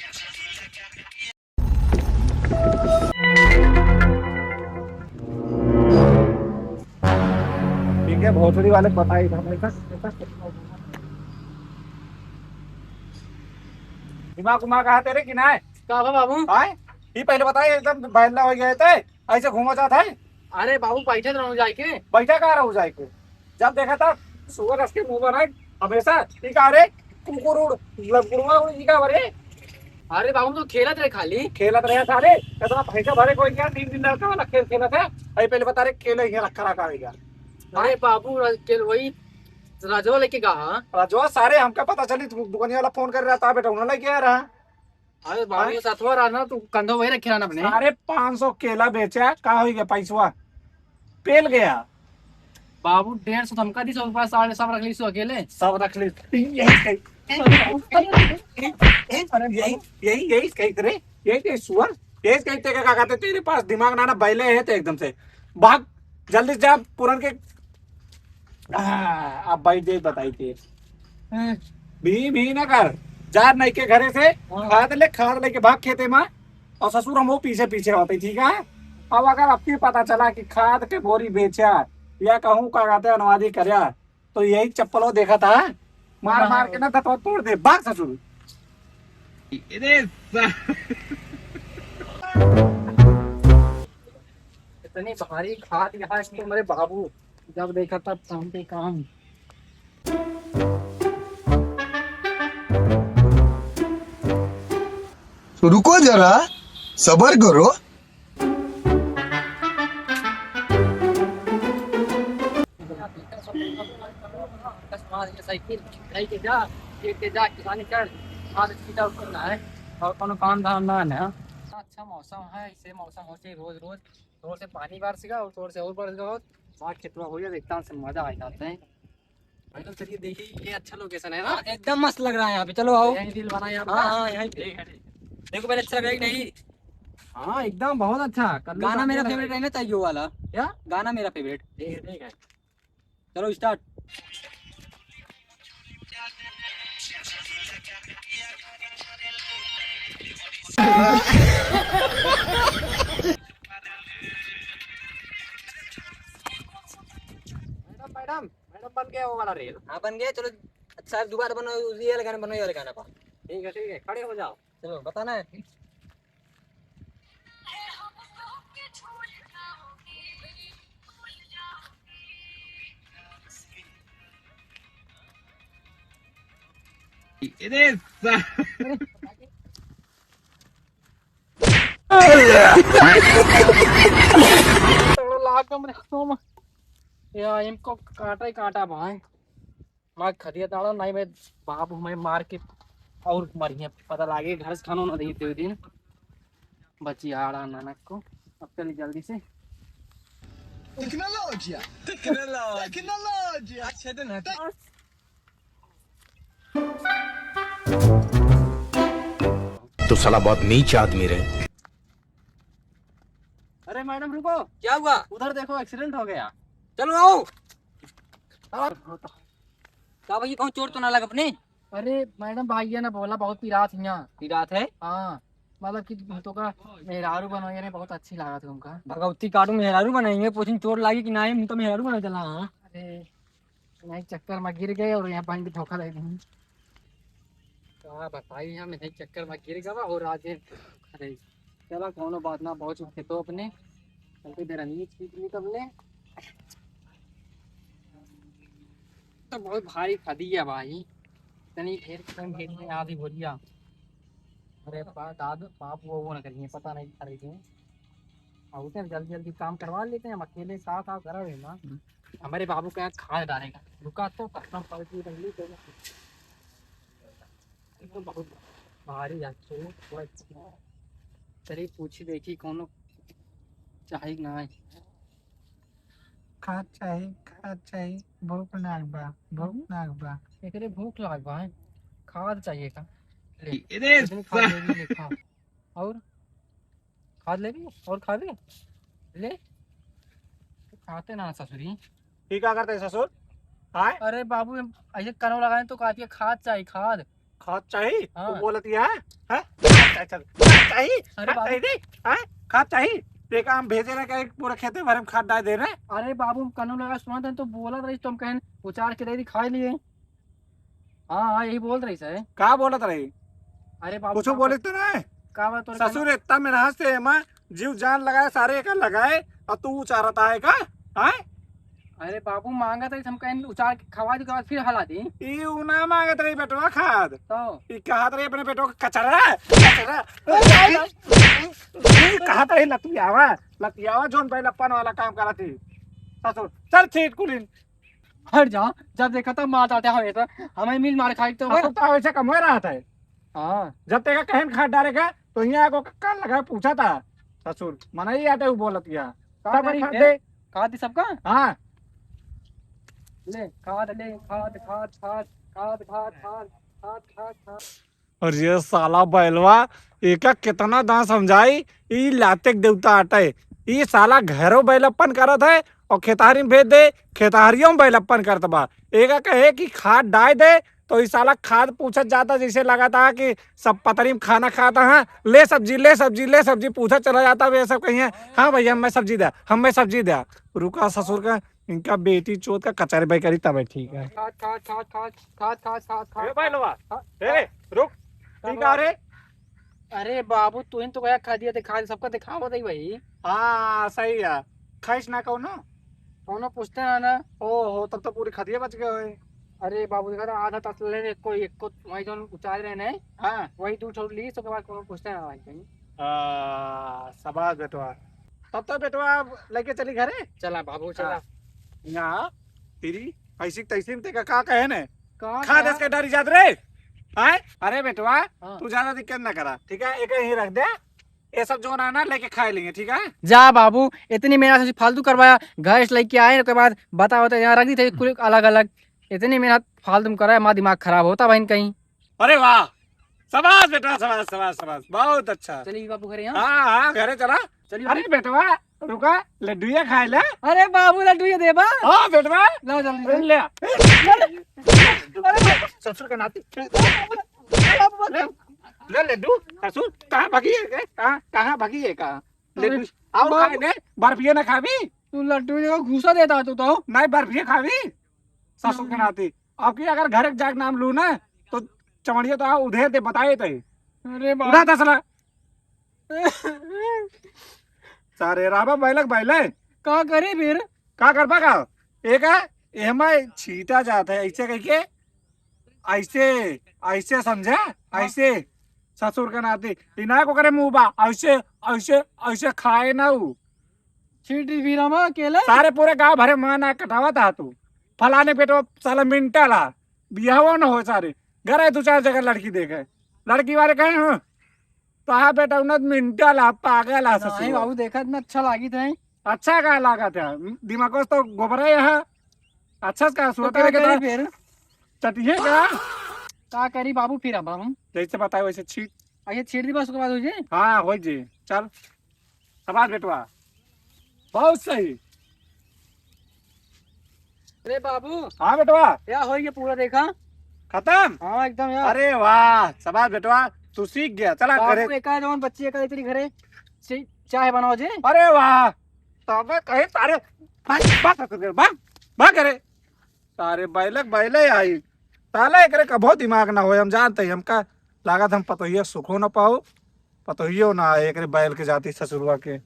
ठीक है, भोसड़ी वाले बताई दिमाग उमाग कहा तेरे कि ना है? का बा बाबू? आए ये पहले बताए, एकदम बैठना हो गए थे, ऐसे घूमा जाता है। अरे बाबू बैठे रहूं जाके। बैठा कहाँ रहा जाए के? जब देखा था सुअर उसके मुंह पर है हमेशा। ठीक है, अरे कुकुर उड़ गुड़वा उड़ जी का बरे अरे बाबू तो खेलत रहे खाली। खेलत रहे सारे, इतना पैसा भरे कोई क्या 3 दिन लड़का वाला खेल खेलत है। अरे पहले बता रहे खेले ही रखा रखा गया। अरे बाबू वही राजवा लेके कहा। जो सारे हमका पता चली दुकानी वाला फोन कर रहा था, बेटा उन्हें लेके आ रहा। अरे बाबू सतवा रहना तू कंधों वही रखे रहना अपने। सारे 500 केला बेचा, कहा हो गया पैसवा पेल गया। बाबू 150 धमका दी, 100 रुपया साढ़े सब रख ली सो अकेले। सब रख ले यही यही यही यही कही तेरे, यही कही सुअर, यही कही तेरे क्या कहते तेरे पास दिमाग ना बैले है तो एकदम से भाग जल्दी से जा पूरन के। अब भाई दे बताई थे भी ना कर जा नहीं के घरे से खाद लेके भाग खेते में। और ससुर हम वो पीछे पीछे होते, ठीक है। अब अगर आपको पता चला कि खाद के बोरी बेचा या कहूँ का कहते अनुवादी करया, तो यही चप्पल वो देखा था, मार मार के ना तो तोड़ दे भाग ससुर। इतनी भारी खाद यहाँ इसको मेरे बाबू जब देखा तब काम पे काम। तो रुको जरा, सबर करो। साइकिल लेके जा किसानी कर, खाद सीधा करना है और कोनो काम धाम ना है। अच्छा मौसम है, इसे मौसम हो चाहिए रोज रोज। थोड़ा से पानी बरसेगा और थोड़ा से और बरसेगा और बाहर खेतवा हो जाए, देखता से मजा आ जाता है। भाई तो चलिए देखिए, ये अच्छा लोकेशन है ना, एकदम मस्त लग रहा है यहाँ पे। चलो आओ, यही दिल बना यहाँ। हाँ यही देखो पहले अच्छा लगा नहीं। हाँ एकदम बहुत अच्छा। गाना मेरा फेवरेट है ना ताइयो वाला। क्या गाना मेरा फेवरेट? ठीक है चलो स्टार्ट। मैडम मैडम मैडम बन गया वो वाला रेल। हाँ बन गया, चलो अच्छा दोबारा बनो, ये वाला गाना बनो, ये वाला गाना पा। ठीक है खड़े हो जाओ। चलो बताना है। या इनको काटा ही काटा भाई। मार खदिया ताड़ा नहीं मैं बाबू मैं मार के और मरिए पता लागे घर से खाना ना देते हुए दिन बची आड़ा नानक को। अब चलिए जल्दी से। टेक्नोलॉजी टेक्नोलॉजी अच्छे दिन है। तो साला बहुत नीच आदमी रहे। अरे मैडम रुको, क्या हुआ? उधर देखो एक्सीडेंट हो गया। चलो आओ। क्या भाई कहूँ चोट तो ना लगा अपने? अरे मैडम भाई ने बोला बहुत पीरात यहाँ। पीरात है? हाँ मतलब कि तो का मेहरारू बनवाइए ने बहुत अच्छी लगा थी उनका। भगवती काटू मेहरारू बनाएंगे, पूछिन चोट लगी कि नहीं, हम तो मेहरारू बना चला। हाँ अरे नहीं चक्कर में गिर गए और यहाँ पानी धोखा दे दी। क्या बताइए हम नहीं चक्कर में गिर गया और आज अरे चलो कोनो बात ना, बहुत चुके तो अपने चलते देर नीच निकलने तो बहुत भारी खदी है भाई। इतनी ढेर कम ढेर में आधी बोलिया। अरे दादू पाप वो ना करिए, पता नहीं खरीदे और उसे जल्दी जल्दी काम करवा लेते हैं। हम अकेले साथ आप करा रहे ना, हमारे बाबू के यहाँ खाद डालेगा। रुका तो कसम पड़ती रही तो बहुत भारी है। चलिए पूछी देखी कौन चाहे ना। खाद चाहिए भूख नाक बा एकरे भूख लाग बा है, खाद चाहिए का ले। कितनी खाद लेगी लिखा और खाद लेगी और खा ले खाते ना ससुरी। ठीक क्या करते ससुर? आए अरे बाबू हम ऐसे कनो लगाए तो कहती है खाद चाहिए खाद। खाद चाहिए हाँ। वो बोलती है हैं? खाद चाहिए अरे खाद बाबू। चाहिए हैं? खाद चाहिए एक आम भेजे ना क्या पूरे खेते भरे में खाद डाल दे रहे अरे बाबू कानून लगा सुना था तो बोला रही तुम कहन उचार के दे दी खा लिए। हाँ हाँ यही बोल रही सर। का बोलत रही अरे बाबू कुछ बोले तो ना का बात तो ससुर इतना मेहनत से माँ जीव जान लगाए सारे एक लगाए और तू उचारता है का हैं? अरे बाबू मांगा था हम कहन उचार के खवा दी के बाद फिर हला दी ई उना मांगत रही बेटवा खाद तो ई कहत रही अपने बेटो का कचरा कहत रही लतियावा जोन पहले अपन वाला काम करा थी ससुर चल छीट कुलिन हट जा जब देखा तब मार जाते हमें तो हमें मिल मार खाई तो ससुर तो वैसे कम हो रहा था हाँ जब तेरा कहन खाद डालेगा तो यहाँ को कान लगा पूछा था ससुर मना ही आते हुए बोलत या सब करी खाद है? दे खाद दी सबका हाँ ले खाद खाद खाद खाद खाद खाद खाद खाद खाद खाद और ये साला बैलवा एक कितना दांत समझाई ई लातेक देवता आटे ई साला घरों बैलप्पन करत है और खेतारी में भेज दे खेतारियों में बैलप्पन करत बा एक कहे कि खाद डाल दे तो ई साला खाद पूछत जाता जैसे लगाता है कि सब पतरी में खाना खाता है ले सब्जी ले सब्जी ले सब्जी पूछत चला जाता वे सब कहिए हाँ भैया हमें सब्जी दे हमें सब्जी दे रुका ससुर का इनका बेटी चोत का कचहरी भाई करी तब ठीक है खाद खाद खाद खाद खाद खाद खाद खाद बैलवा खाद रुक ठीक है रे अरे बाबू तू तो क्या खा दिया दिखा सबका दिखावा दे भाई हाँ सही है खाइश ना कहो ना कौनो पूछते ना ना ओहो तब तो पूरी खदिया बच गए हुए अरे बाबू देखा था आधा तस ले एक को वही जो उतार रहे ने हाँ वही तू छोड़ ली तो के बाद कौनो पूछते ना भाई कहीं सबाज बेटवा तब तो बेटवा लेके चली घरे चला बाबू चला यहाँ तेरी ऐसी तैसी में तेका का कहे ने कहाँ खा देस के डर जात रे आए अरे बेटवा हाँ। तू ज्यादा दिक्कत ना करा ठीक है एक ही रख दे ये सब जो ना लेके खा लेंगे ठीक है जा बाबू इतनी मेहनत से फालतू करवाया घर से लेके आए उसके बाद बताओ तो यहाँ रख दी थी कुल अलग अलग इतनी मेहनत फालतू कराया हमारा दिमाग खराब होता भाई कहीं। अरे वाह सबाज बेटा सबाज सबाज सबाज बहुत अच्छा चलिए बाबू घरे यहाँ हाँ हाँ घरे चला चलिए अरे बेटवा रुका लड्डूया खाए ले अरे बाबू लड्डू ये देबा हाँ बेटवा लो जल्दी ले ससुर का नाती ले लड्डू ससुर कहाँ भागी है कहाँ भागी है कहाँ लड्डू और खाए ले बर्फिया ना खावी तू लड्डू जो घूसा देता है तू तो नहीं बर्फिया खावी ससुर के नाती आपकी अगर घर एक जाग नाम लू ना तो चमड़िया तो उधर दे बताए थे अरे उड़ा तसला सारे राबा बैलक बैले का करे फिर का कर पागा एक है एमा छीटा जाता है ऐसे कह के ऐसे ऐसे समझे ऐसे ससुर के नाते इना को करे मुंह बा ऐसे ऐसे ऐसे खाए ना ऊ छीटी भी रमा अकेले सारे पूरे गांव भरे माना कटावा था तू फलाने पेटो साला मिनटा ला बियाहो न हो सारे घर है दो चार जगह लड़की देखे लड़की वाले कहे हाँ तो हाँ बेटा उन्हें मिनटा ला पागल आ नहीं ससुर बाबू देखा इतना अच्छा लागी थे अच्छा का लगा था दिमाग तो गोबरा है अच्छा का तो सोता का है करी फिर चटिए का करी बाबू फिर अब हम जैसे बताए वैसे छीट आइए छीट दी बस उसके बाद हो जाए हाँ हो जी चल सबाज बेटवा बहुत सही अरे बाबू हाँ बेटवा क्या हो गया पूरा देखा खत्म हाँ एकदम यार अरे वाह सबाज बेटवा तू सीख गया चला करे बाबू एका जवान बच्ची एका तेरी घरे चाय बनाओ जे अरे वाह तब कहे तारे भाग भाग करे तारे बैलक बैले आई ताले करे कभो दिमाग ना हो हम जानते हैं हमका लागत हम पतोहिया सुखो ना पाओ पतोहियो ना आए एक बैल के जाती ससुरवा के